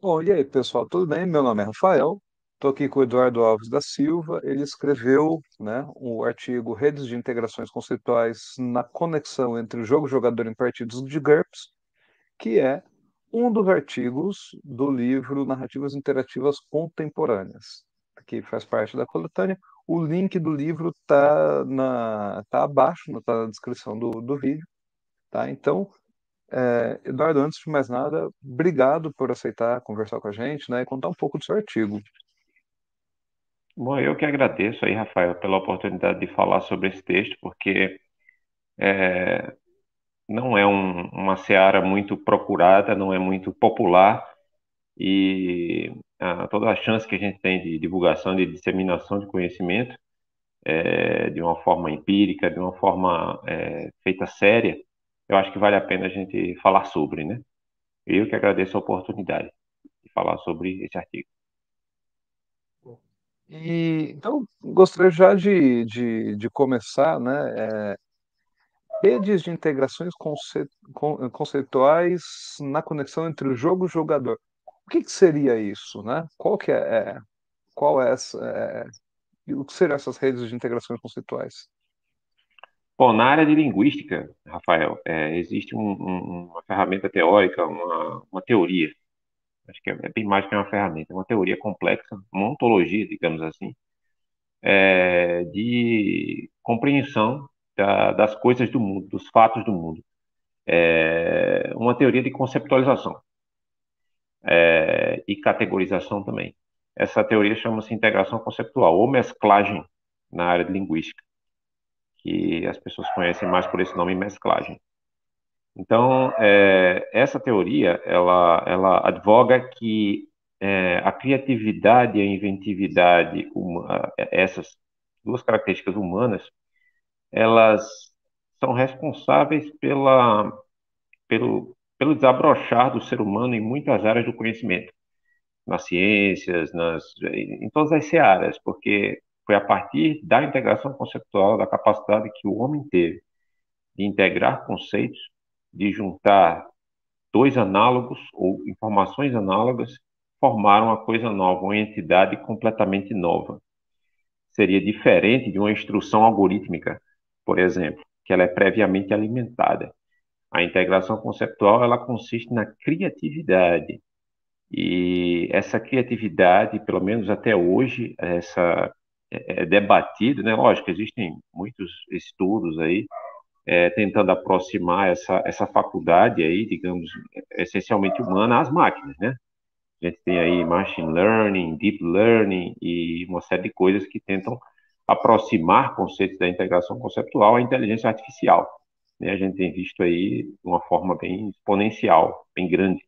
Bom, e aí, pessoal, tudo bem? Meu nome é Rafael, estou aqui com o Eduardo Alves da Silva. Ele escreveu, né, o artigo Redes de Integrações Conceituais na Conexão entre o Jogo Jogador em Partidos de GURPS, que é um dos artigos do livro Narrativas Interativas Contemporâneas, que faz parte da coletânea. O link do livro tá abaixo, tá na descrição do vídeo, tá? Então, Eduardo, antes de mais nada, obrigado por aceitar conversar com a gente, né, e contar um pouco do seu artigo. Bom, eu que agradeço aí, Rafael, pela oportunidade de falar sobre esse texto, porque é, não é uma seara muito procurada, não é muito popular, e toda a chance que a gente tem de divulgação, de disseminação de conhecimento, de uma forma empírica, de uma forma feita séria, eu acho que vale a pena a gente falar sobre, né? Eu que agradeço a oportunidade de falar sobre esse artigo. E então gostaria já de começar, né, redes de integrações conceituais na conexão entre o jogo e o jogador. O que que seria isso, né? Qual é o que seriam essas redes de integrações conceituais? Bom, na área de linguística, Rafael, existe uma ferramenta teórica, uma teoria, acho que é bem mais que uma ferramenta, é uma teoria complexa, uma ontologia, digamos assim, de compreensão das coisas do mundo, dos fatos do mundo. Uma teoria de conceptualização, e categorização também. Essa teoria chama-se integração conceptual, ou mesclagem na área de linguística, que as pessoas conhecem mais por esse nome, mesclagem. Então, essa teoria, ela advoga que a criatividade e a inventividade, essas duas características humanas, elas são responsáveis pelo desabrochar do ser humano em muitas áreas do conhecimento, nas ciências, em todas as searas, porque foi a partir da integração conceptual, da capacidade que o homem teve de integrar conceitos, de juntar dois análogos ou informações análogas formaram uma coisa nova, uma entidade completamente nova. Seria diferente de uma instrução algorítmica, por exemplo, que ela é previamente alimentada. A integração conceptual ela consiste na criatividade e essa criatividade, pelo menos até hoje, é debatido, né? Lógico, existem muitos estudos aí tentando aproximar essa faculdade aí, digamos, essencialmente humana às máquinas, né? A gente tem aí machine learning, deep learning e uma série de coisas que tentam aproximar conceitos da integração conceptual à inteligência artificial, né? A gente tem visto aí de uma forma bem exponencial, bem grande.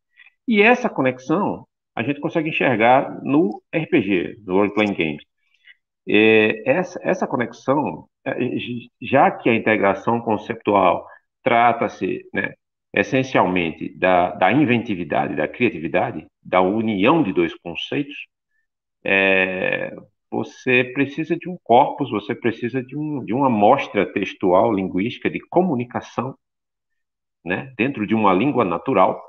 E essa conexão a gente consegue enxergar no RPG, no Role Playing Games. Essa conexão, já que a integração conceptual trata-se, né, essencialmente da inventividade, da criatividade, da união de dois conceitos, é, você precisa de um corpus, você precisa de uma amostra textual, linguística, de comunicação, né, dentro de uma língua natural,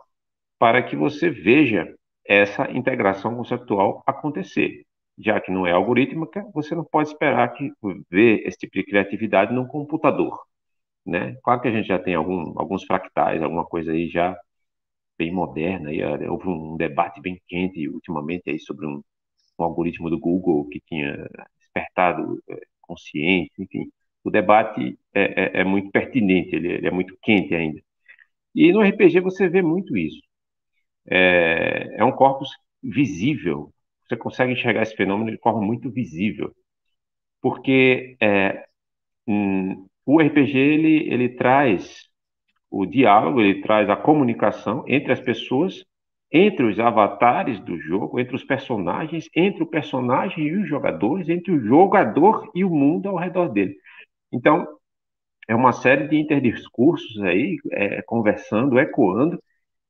para que você veja essa integração conceptual acontecer. Já que não é algorítmica, você não pode esperar que ver esse tipo de criatividade num computador, né? Claro que a gente já tem alguns fractais, alguma coisa aí já bem moderna. Aí, houve um debate bem quente ultimamente aí sobre um algoritmo do Google que tinha despertado consciência, enfim. O debate é muito pertinente, ele é muito quente ainda. E no RPG você vê muito isso. É um corpus visível. Você consegue enxergar esse fenômeno de forma muito visível, porque o RPG ele traz o diálogo, ele traz a comunicação entre as pessoas, entre os avatares do jogo, entre os personagens, entre o personagem e os jogadores, entre o jogador e o mundo ao redor dele. Então, é uma série de interdiscursos aí, conversando, ecoando,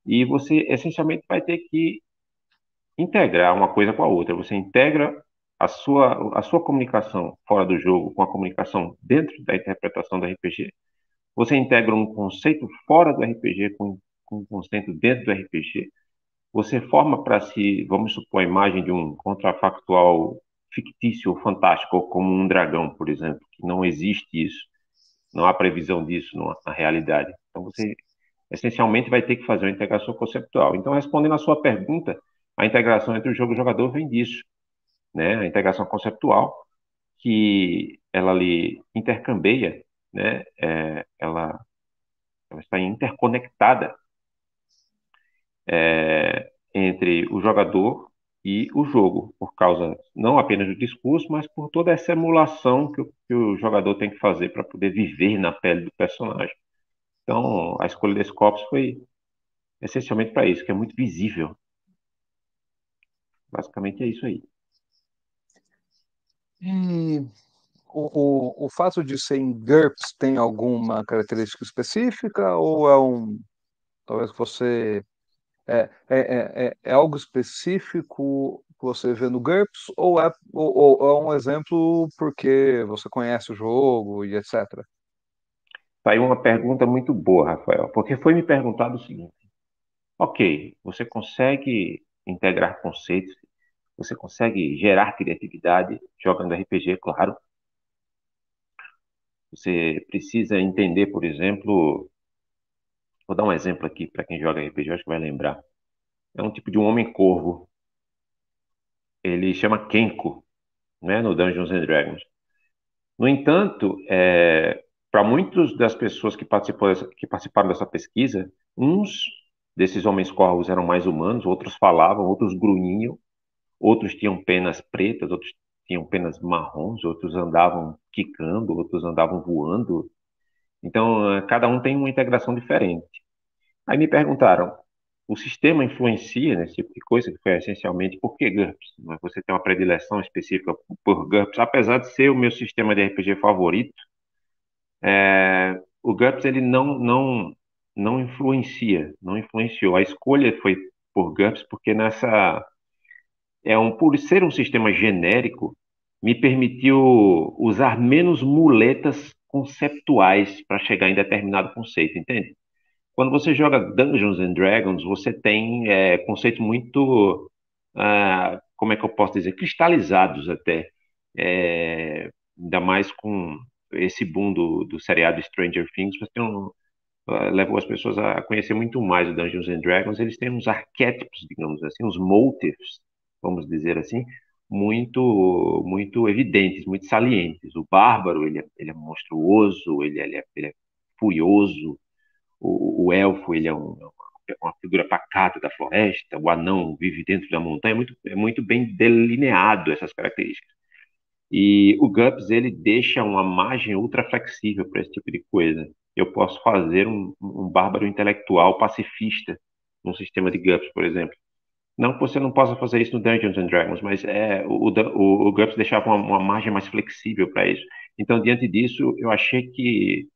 e você essencialmente vai ter que integrar uma coisa com a outra. Você integra a sua comunicação fora do jogo com a comunicação dentro da interpretação do RPG. Você integra um conceito fora do RPG com um conceito dentro do RPG. você forma para si, vamos supor, a imagem de um contrafactual fictício ou fantástico, como um dragão, por exemplo, que não existe isso, não há previsão disso na realidade. Então você essencialmente vai ter que fazer uma integração conceptual. Então, respondendo à sua pergunta, a integração entre o jogo e o jogador vem disso, né? A integração conceptual, que ela ali intercambia, né? Ela está interconectada entre o jogador e o jogo, por causa não apenas do discurso, mas por toda essa emulação que o jogador tem que fazer para poder viver na pele do personagem. Então, a escolha desse corpus foi essencialmente para isso, que é muito visível. Basicamente é isso aí. E o fato de ser em GURPS tem alguma característica específica ou é talvez você é algo específico que você vê no GURPS ou é um exemplo porque você conhece o jogo e etc. Tá aí uma pergunta muito boa, Rafael, porque foi me perguntado o seguinte: ok, você consegue integrar conceitos, você consegue gerar criatividade jogando RPG, claro. Você precisa entender, por exemplo, vou dar um exemplo aqui para quem joga RPG, acho que vai lembrar. É um tipo de um homem-corvo. Ele chama Kenko, né, no Dungeons and Dragons. No entanto, para muitas das pessoas que participaram dessa pesquisa, uns desses homens-corvos eram mais humanos, outros falavam, outros grunhiam, outros tinham penas pretas, outros tinham penas marrons, outros andavam quicando, outros andavam voando. Então, cada um tem uma integração diferente. Aí me perguntaram, o sistema influencia nesse tipo de coisa, que foi essencialmente por que GURPS? Mas você tem uma predileção específica por GURPS, apesar de ser o meu sistema de RPG favorito, o GURPS ele não influencia, não influenciou. A escolha foi por GURPS porque por ser um sistema genérico, me permitiu usar menos muletas conceptuais para chegar em determinado conceito, entende? Quando você joga Dungeons and Dragons, você tem conceitos muito, como é que eu posso dizer, cristalizados até. Ainda mais com esse boom do seriado Stranger Things, levou as pessoas a conhecer muito mais o Dungeons and Dragons. Eles têm uns arquétipos, digamos assim, uns motifs, vamos dizer assim, muito evidentes, muito salientes. O bárbaro, ele é monstruoso, ele é furioso. O elfo, ele é uma figura pacata da floresta, o anão vive dentro da montanha, é muito bem delineado essas características. E o GURPS, ele deixa uma margem ultra flexível para esse tipo de coisa. Eu posso fazer um bárbaro intelectual pacifista num sistema de GURPS, por exemplo. Não que você não possa fazer isso no Dungeons and Dragons, mas o GURPS deixava uma margem mais flexível para isso. Então, diante disso, eu achei que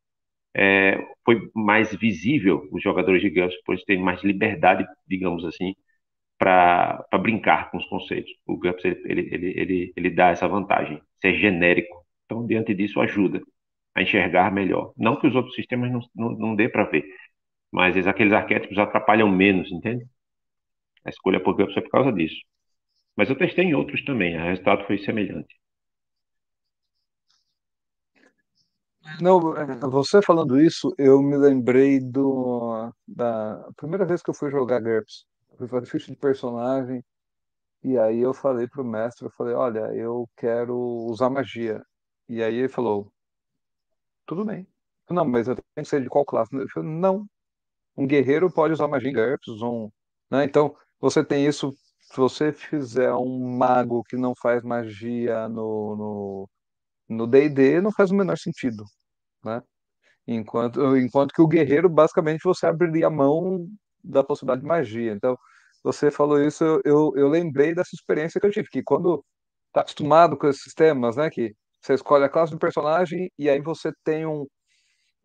foi mais visível os jogadores de GURPS, pois têm mais liberdade, digamos assim, para brincar com os conceitos. O GURPS ele dá essa vantagem, ser genérico. Então, diante disso, ajuda a enxergar melhor. Não que os outros sistemas não dê para ver, mas aqueles arquétipos atrapalham menos, entende? A escolha por GURPS é por causa disso. Mas eu testei em outros também, o resultado foi semelhante. Não, você falando isso, eu me lembrei da primeira vez que eu fui jogar GURPS. Eu fui fazer ficha de personagem e aí eu falei pro mestre, eu falei, olha, eu quero usar magia. E aí ele falou, tudo bem. Não, mas eu tenho que ser de qual classe? Eu falei, não, um guerreiro pode usar magia em GURPS, né? Então, você tem isso, se você fizer um mago que não faz magia no D&D, não faz o menor sentido, né? Enquanto que o guerreiro, basicamente, você abriria a mão da possibilidade de magia. Então, você falou isso, eu lembrei dessa experiência que eu tive, que quando está acostumado com esses sistemas, né, que você escolhe a classe do personagem e aí você tem um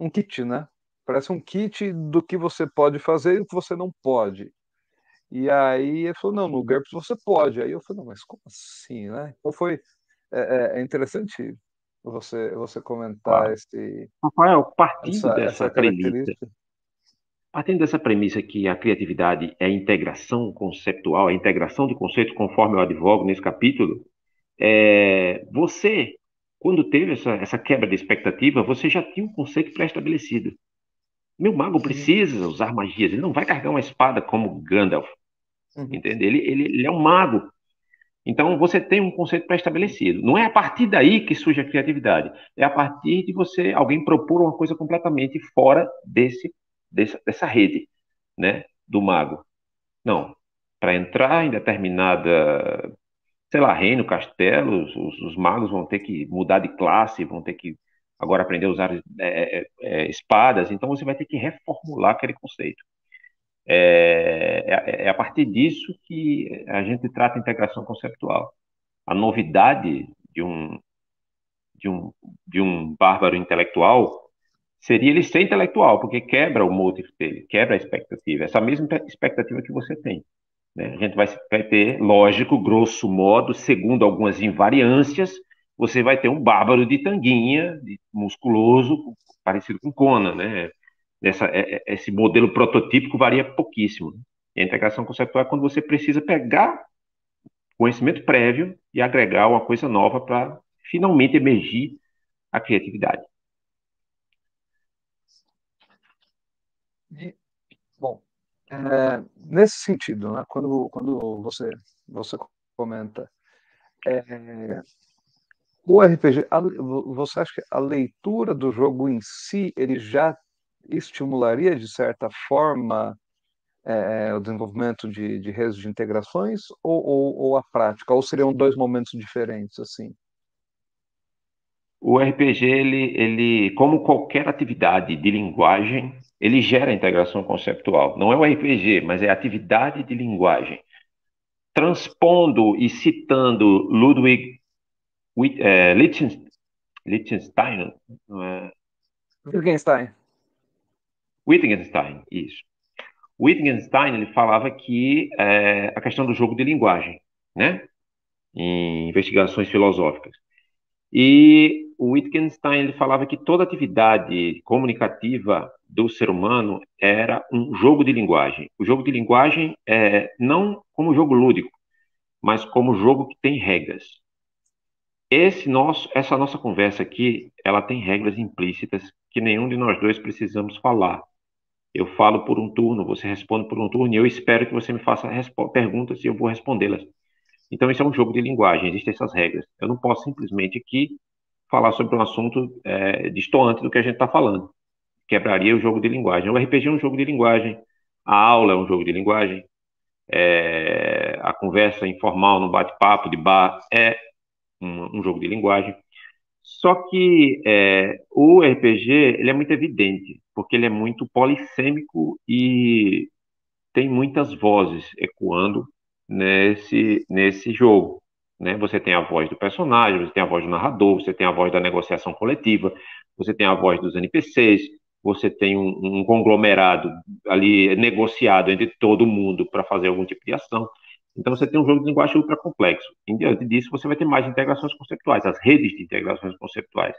kit, né? Parece um kit do que você pode fazer e o que você não pode. E aí ele falou, não, no GURPS você pode. Aí eu falei, não, mas como assim, né? Então é interessante você comentar Claro. Rafael, partindo essa dessa premissa, característica. Partindo dessa premissa que a criatividade é a integração conceptual, a integração de conceitos, conforme eu advogo nesse capítulo, você, quando teve essa quebra de expectativa, você já tinha um conceito pré-estabelecido. Meu mago Uhum, precisa usar magias, ele não vai carregar uma espada como Gandalf, uhum, entende? Ele é um mago. Então você tem um conceito pré-estabelecido. Não é a partir daí que surge a criatividade, é a partir de você, alguém propor uma coisa completamente fora dessa rede, né, do mago. Não. Para entrar em determinada, sei lá, reino, castelo, os magos vão ter que mudar de classe, vão ter que agora aprender a usar espadas, então você vai ter que reformular aquele conceito. É a partir disso que a gente trata a integração conceptual. A novidade de um, de um bárbaro intelectual seria ele ser intelectual, porque quebra o motivo dele, quebra a expectativa, essa mesma expectativa que você tem. Né? A gente vai ter, lógico, grosso modo, segundo algumas invariâncias, você vai ter um bárbaro de tanguinha, musculoso, parecido com Conan, né? Esse modelo prototípico varia pouquíssimo. E a integração conceptual é quando você precisa pegar conhecimento prévio e agregar uma coisa nova para finalmente emergir a criatividade. e, bom, nesse sentido, né, quando você comenta o RPG, você acha que a leitura do jogo em si, ele já estimularia, de certa forma, o desenvolvimento de redes de integrações ou a prática? Ou seriam dois momentos diferentes, assim? O RPG, como qualquer atividade de linguagem, ele gera integração conceptual. Não é o RPG, mas é a atividade de linguagem. Transpondo e citando Ludwig Wittgenstein, não é? Wittgenstein. Wittgenstein, isso. Wittgenstein, ele falava que a questão do jogo de linguagem, né? Em investigações filosóficas. E o Wittgenstein ele falava que toda atividade comunicativa do ser humano era um jogo de linguagem. O jogo de linguagem não como jogo lúdico, mas como jogo que tem regras. Essa nossa conversa aqui, ela tem regras implícitas que nenhum de nós dois precisamos falar. Eu falo por um turno, você responde por um turno, e eu espero que você me faça perguntas e eu vou respondê-las. Então, isso é um jogo de linguagem, existem essas regras. Eu não posso simplesmente aqui falar sobre um assunto distoante do que a gente está falando. Quebraria o jogo de linguagem. O RPG é um jogo de linguagem, a aula é um jogo de linguagem, a conversa informal no bate-papo de bar é um jogo de linguagem. Só que o RPG ele é muito evidente, porque ele é muito polissêmico e tem muitas vozes ecoando nesse jogo. Né? Você tem a voz do personagem, você tem a voz do narrador, você tem a voz da negociação coletiva, você tem a voz dos NPCs, você tem um conglomerado ali negociado entre todo mundo para fazer algum tipo de ação. Então você tem um jogo de linguagem ultra complexo. Em diante disso, você vai ter mais integrações conceituais, as redes de integrações conceituais.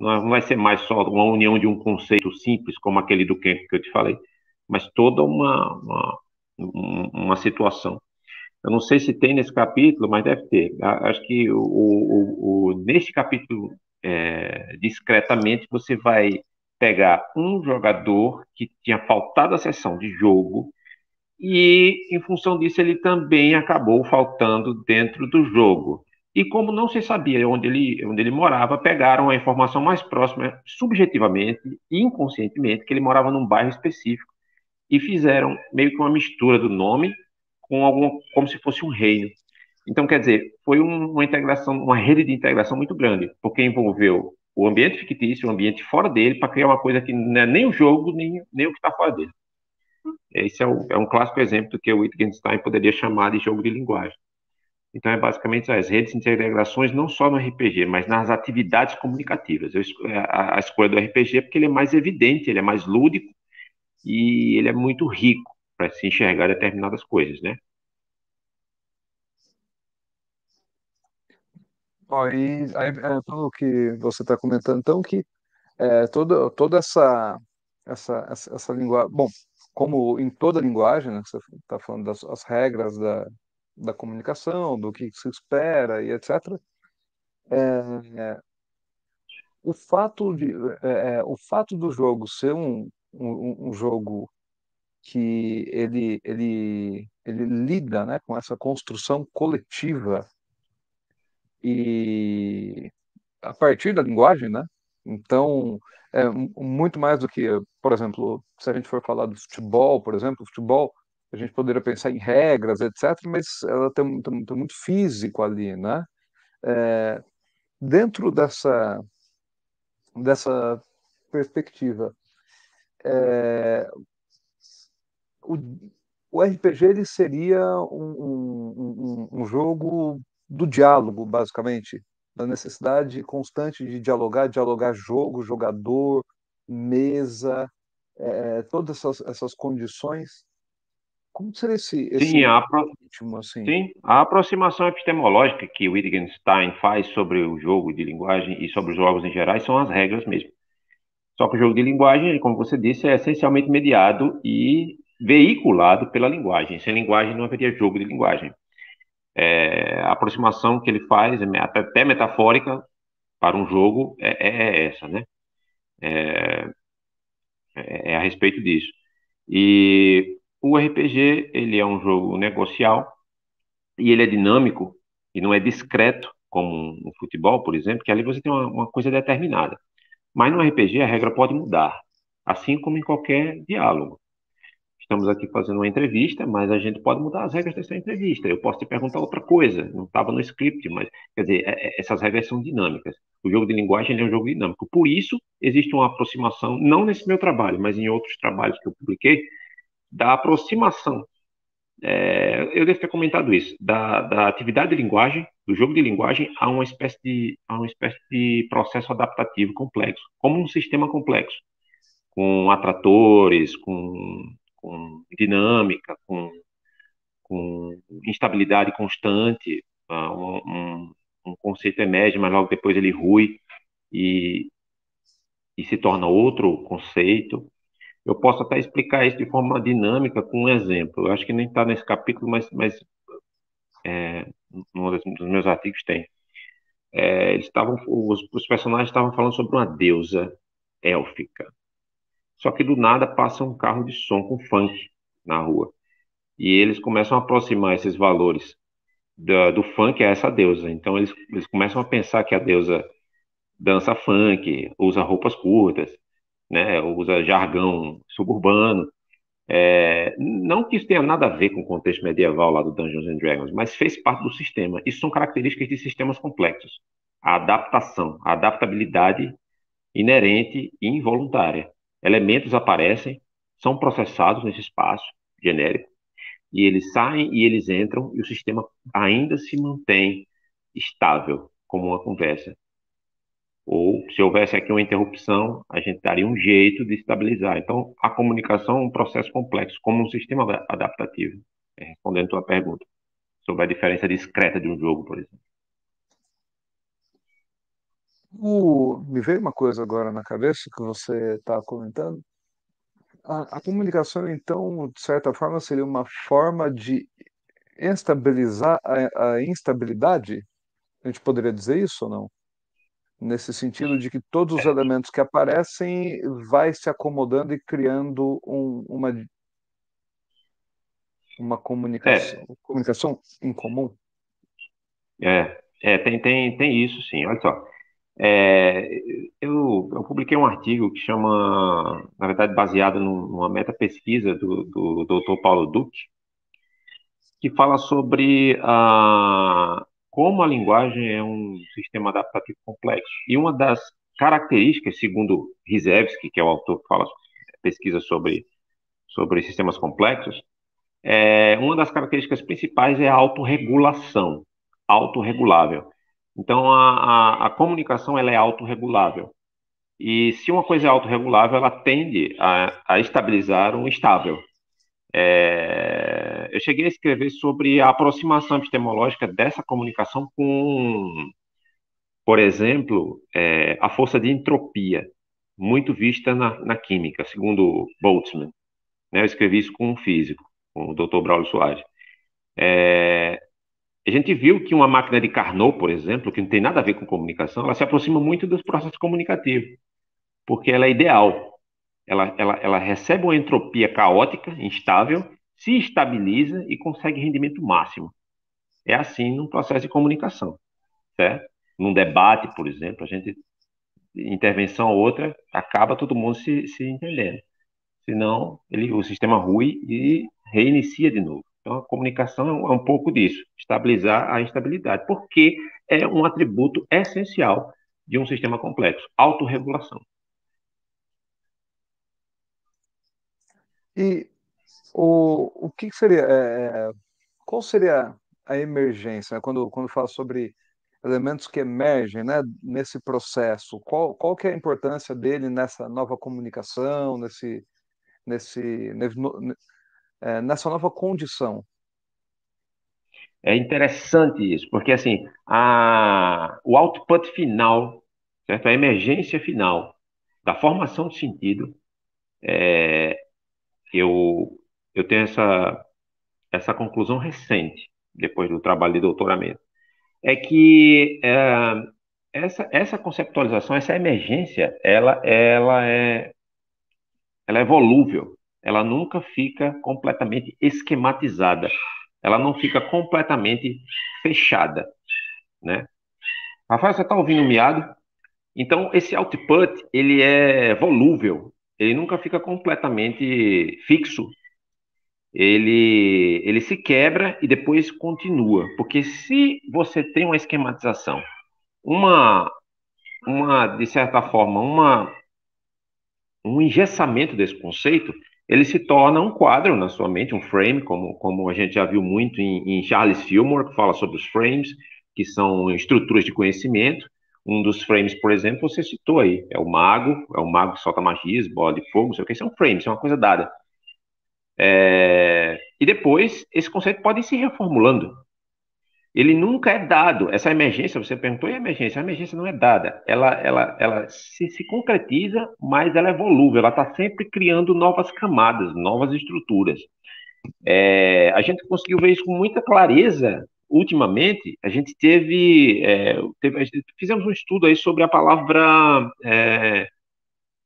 Não vai ser mais só uma união de um conceito simples, como aquele do Kemp que eu te falei, mas toda uma situação. Eu não sei se tem nesse capítulo, mas deve ter. Acho que nesse capítulo, discretamente, você vai pegar um jogador que tinha faltado a sessão de jogo e, em função disso, ele também acabou faltando dentro do jogo. E como não se sabia onde ele morava, pegaram a informação mais próxima, subjetivamente e inconscientemente, que ele morava num bairro específico e fizeram meio que uma mistura do nome com como se fosse um reino. Então, quer dizer, foi uma integração, uma rede de integração muito grande, porque envolveu o ambiente fictício, o ambiente fora dele, para criar uma coisa que não é nem o jogo, nem o que está fora dele. Esse é um clássico exemplo do que o Wittgenstein poderia chamar de jogo de linguagem. Então, é basicamente as redes de integrações, não só no RPG, mas nas atividades comunicativas. A escolha do RPG é porque ele é mais evidente, ele é mais lúdico, e ele é muito rico para se enxergar determinadas coisas, né? Ó, e aí, pelo que você está comentando, então, que toda essa linguagem. Bom, como em toda linguagem, né, você está falando das as regras da comunicação, do que se espera e etc. O fato o fato do jogo ser um jogo que ele lida, né, com essa construção coletiva e a partir da linguagem, né? Então, muito mais do que, por exemplo, se a gente for falar do futebol, por exemplo, o futebol, a gente poderia pensar em regras, etc., mas ela tem muito físico ali, né? Dentro dessa perspectiva, o, o RPG ele seria um jogo do diálogo, basicamente, da necessidade constante de dialogar, dialogar jogo, jogador, mesa, todas essas condições. Como seria Sim, esse ritmo, assim? sim, a aproximação epistemológica que Wittgenstein faz sobre o jogo de linguagem e sobre os jogos em geral são as regras mesmo. Só que o jogo de linguagem, como você disse, é essencialmente mediado e veiculado pela linguagem. Sem linguagem não haveria jogo de linguagem. A aproximação que ele faz, até metafórica, para um jogo é essa, né? É a respeito disso. E o RPG, ele é um jogo negocial e ele é dinâmico e não é discreto, como um futebol, por exemplo, que ali você tem uma coisa determinada. Mas no RPG a regra pode mudar, assim como em qualquer diálogo. Estamos aqui fazendo uma entrevista, mas a gente pode mudar as regras dessa entrevista. Eu posso te perguntar outra coisa, não estava no script, mas, quer dizer, essas regras são dinâmicas. O jogo de linguagem ele é um jogo dinâmico. Por isso, existe uma aproximação, não nesse meu trabalho, mas em outros trabalhos que eu publiquei, da aproximação. Eu devo ter comentado isso, da atividade de linguagem, do jogo de linguagem, a uma espécie de processo adaptativo complexo, como um sistema complexo com atratores, com dinâmica, com instabilidade constante. Um conceito emerge, mas logo depois ele rui e, e se torna outro conceito. Eu posso até explicar isso de forma dinâmica com um exemplo. Eu acho que nem está nesse capítulo, mas num dos meus artigos tem. Os personagens estavam falando sobre uma deusa élfica. Só que do nada passa um carro de som com funk na rua. E eles começam a aproximar esses valores do funk a essa deusa. Então eles começam a pensar que a deusa dança funk, usa roupas curtas, né, usa jargão suburbano. Não que isso tenha nada a ver com o contexto medieval lá do Dungeons and Dragons, mas fez parte do sistema. Isso são características de sistemas complexos. A adaptação, a adaptabilidade inerente e involuntária. Elementos aparecem, são processados nesse espaço genérico, e eles saem e eles entram, e o sistema ainda se mantém estável, como uma conversa. Ou, se houvesse aqui uma interrupção, a gente daria um jeito de estabilizar. Então, a comunicação é um processo complexo, como um sistema adaptativo. Respondendo a tua pergunta sobre a diferença discreta de um jogo, por exemplo. Me veio uma coisa agora na cabeça que você está comentando. A comunicação, então, de certa forma, seria uma forma de estabilizar a instabilidade? A gente poderia dizer isso ou não? Nesse sentido de que todos os elementos que aparecem vai se acomodando e criando uma É, comunicação em comum. tem isso sim. Olha só. É, eu publiquei um artigo que chama, na verdade, baseado numa meta-pesquisa do Dr. Paulo Duque, que fala sobre como a linguagem é um sistema adaptativo complexo. E uma das características, segundo Rizevski, que é o autor que fala pesquisa sobre sistemas complexos, uma das características principais é a autorregulação, autorregulável. Então, a comunicação ela é autorregulável. E se uma coisa é autorregulável, ela tende a estabilizar um estável. Eu cheguei a escrever sobre a aproximação epistemológica dessa comunicação com, por exemplo, a força de entropia, muito vista na química, segundo Boltzmann. né? Eu escrevi isso com um físico, com o Dr. Braulio Soares. É, a gente viu que uma máquina de Carnot, por exemplo, que não tem nada a ver com comunicação, ela se aproxima muito dos processos comunicativos, porque ela é ideal. Ela recebe uma entropia caótica, instável, se estabiliza e consegue rendimento máximo. É assim num processo de comunicação, certo? Num debate, por exemplo, a gente, intervenção ou outra, acaba todo mundo se entendendo. Senão, o sistema rui e reinicia de novo. Então, a comunicação é um pouco disso, estabilizar a instabilidade, porque é um atributo essencial de um sistema complexo, autorregulação. E o que que seria, qual seria a emergência, né? Quando fala sobre elementos que emergem, né, nesse processo, qual que é a importância dele nessa nova comunicação, nesse, nessa nova condição? É interessante isso, porque assim, o output final, certo? A emergência final da formação de sentido, eu, eu tenho essa conclusão recente, depois do trabalho de doutoramento, é que essa conceptualização, essa emergência, ela é volúvel, ela nunca fica completamente esquematizada, ela não fica completamente fechada, né? Rafael, você está ouvindo o miado? Então, esse output, ele é volúvel, ele nunca fica completamente fixo, ele se quebra e depois continua, porque se você tem uma esquematização, uma, de certa forma, um engessamento desse conceito, ele se torna um quadro na sua mente, um frame, como a gente já viu muito em Charles Fillmore, que fala sobre os frames, que são estruturas de conhecimento. Um dos frames, por exemplo, você citou aí, é o mago que solta magias, bola de fogo, não sei o que, isso é um frame, isso é uma coisa dada. E depois, esse conceito pode ir se reformulando. Ele nunca é dado. Essa emergência, você perguntou, e a emergência não é dada. Ela se concretiza, mas ela é volúvel, ela está sempre criando novas camadas, novas estruturas. A gente conseguiu ver isso com muita clareza ultimamente. A gente fizemos um estudo aí sobre a palavra,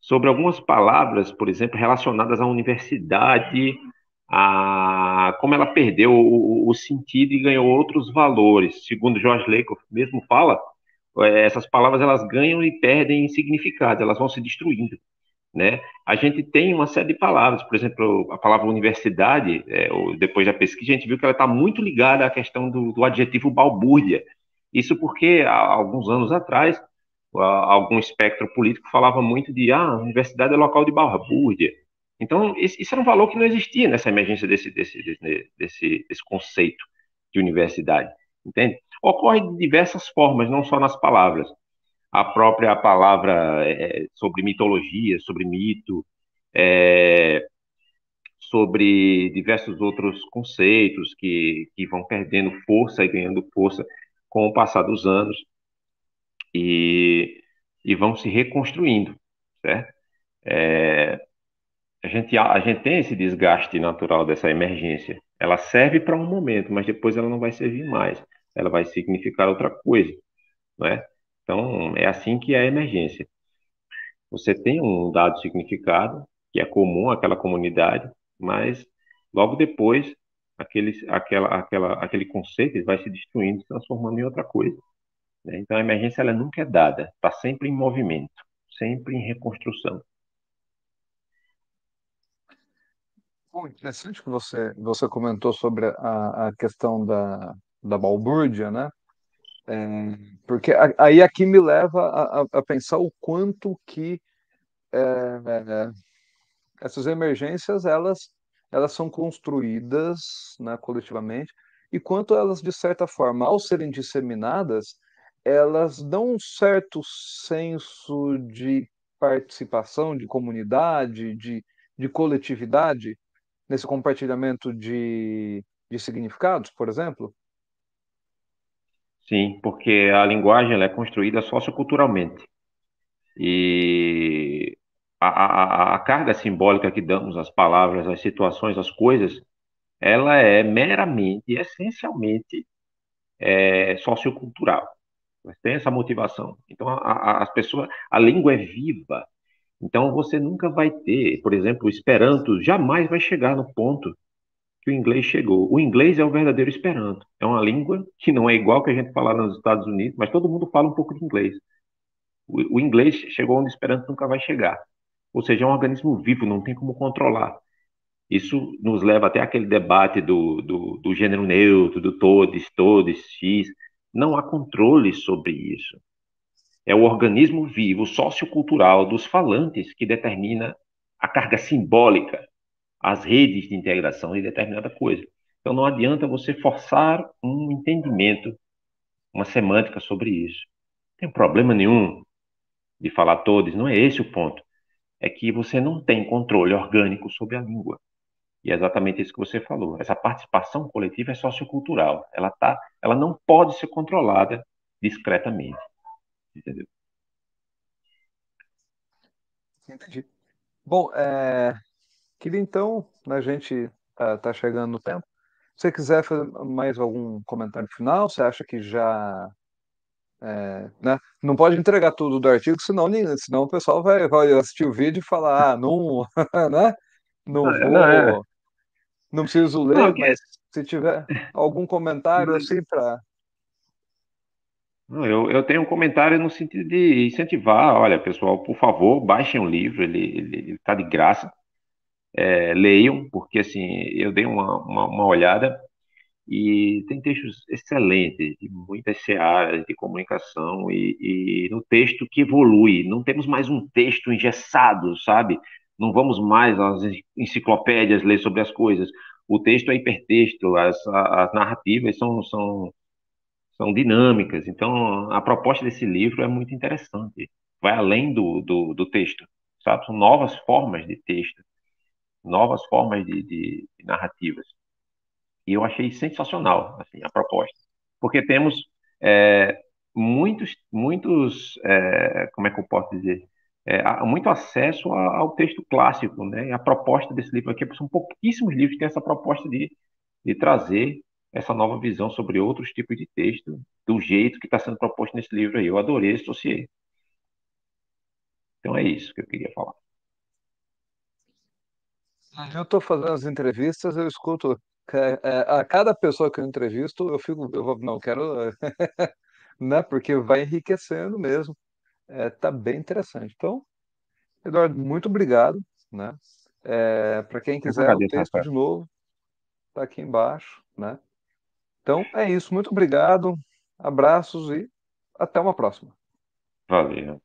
sobre algumas palavras, por exemplo, relacionadas à universidade, como ela perdeu o sentido e ganhou outros valores. Segundo George Lakoff mesmo fala, essas palavras elas ganham e perdem significado, elas vão se destruindo, né? A gente tem uma série de palavras, por exemplo, a palavra universidade, depois da pesquisa, a gente viu que ela está muito ligada à questão do adjetivo balbúrdia. Isso porque, há alguns anos atrás, algum espectro político falava muito de a universidade é local de balbúrdia. Então, isso era um valor que não existia nessa emergência desse conceito de universidade, entende? Ocorre de diversas formas, não só nas palavras. A própria palavra sobre mitologia, sobre mito, é, sobre diversos outros conceitos que vão perdendo força e ganhando força com o passar dos anos e, e vão se reconstruindo, certo? A gente tem esse desgaste natural dessa emergência. Ela serve para um momento, mas depois ela não vai servir mais. Ela vai significar outra coisa, não é? Então, é assim que é a emergência. Você tem um dado significado que é comum àquela comunidade, mas logo depois aquele conceito ele vai se destruindo, se transformando em outra coisa, né? Então a emergência ela nunca é dada, está sempre em movimento, sempre em reconstrução. Bom, interessante que você comentou sobre a questão da balbúrdia, né? Porque aí aqui me leva a pensar o quanto que essas emergências elas são construídas, né, coletivamente, e quanto elas, de certa forma, ao serem disseminadas, elas dão um certo senso de participação, de comunidade, de coletividade nesse compartilhamento de significados, por exemplo. Sim, porque a linguagem ela é construída socioculturalmente. E a carga simbólica que damos às palavras, às situações, às coisas, ela é meramente, essencialmente, sociocultural. Mas tem essa motivação. Então, as pessoas, a língua é viva. Então, você nunca vai ter, por exemplo, o Esperanto jamais vai chegar no ponto que o inglês chegou. O inglês é o verdadeiro Esperanto. É uma língua que não é igual que a gente fala nos Estados Unidos, mas todo mundo fala um pouco de inglês. O inglês chegou onde o Esperanto nunca vai chegar. Ou seja, é um organismo vivo, não tem como controlar. Isso nos leva até aquele debate do gênero neutro, do todes, todes, x. Não há controle sobre isso. É o organismo vivo, sociocultural dos falantes que determina a carga simbólica, as redes de integração de determinada coisa. Então não adianta você forçar um entendimento, uma semântica sobre isso. Não tem problema nenhum de falar todos, não é esse o ponto. É que você não tem controle orgânico sobre a língua. E é exatamente isso que você falou. Essa participação coletiva é sociocultural. Ela não pode ser controlada discretamente, entendeu? Entendi. Bom, queria então, né, a gente tá chegando no tempo. Se você quiser fazer mais algum comentário final, você acha que já, né? Não pode entregar tudo do artigo, senão o pessoal vai assistir o vídeo e falar, não, né? Não Não, não, vou, não preciso não, ler, mas se tiver algum comentário assim para. não, eu tenho um comentário no sentido de incentivar. Olha, pessoal, por favor, baixem o livro, ele está de graça. Leiam, porque assim, eu dei uma olhada e tem textos excelentes, de muitas searas de comunicação e no texto que evolui. Não temos mais um texto engessado, sabe? Não vamos mais às enciclopédias ler sobre as coisas. O texto é hipertexto, as narrativas são dinâmicas. Então, a proposta desse livro é muito interessante. Vai além do texto, sabe? São novas formas de texto, novas formas de narrativas. E eu achei sensacional, assim, a proposta. Porque temos é, como é que eu posso dizer? Há muito acesso ao texto clássico, né? E a proposta desse livro aqui, são pouquíssimos livros que têm essa proposta de trazer essa nova visão sobre outros tipos de texto, do jeito que está sendo proposto nesse livro aí. Eu adorei esse dossiê. Então é isso que eu queria falar. Eu estou fazendo as entrevistas, eu escuto a cada pessoa que eu entrevisto, não, quero, né? Porque vai enriquecendo mesmo. Tá bem interessante. Então, Eduardo, muito obrigado, né? Para quem Eu que quiser, o agradeço, texto Rafael. de novo está aqui embaixo, né? Então, é isso. Muito obrigado, abraços e até uma próxima. Valeu.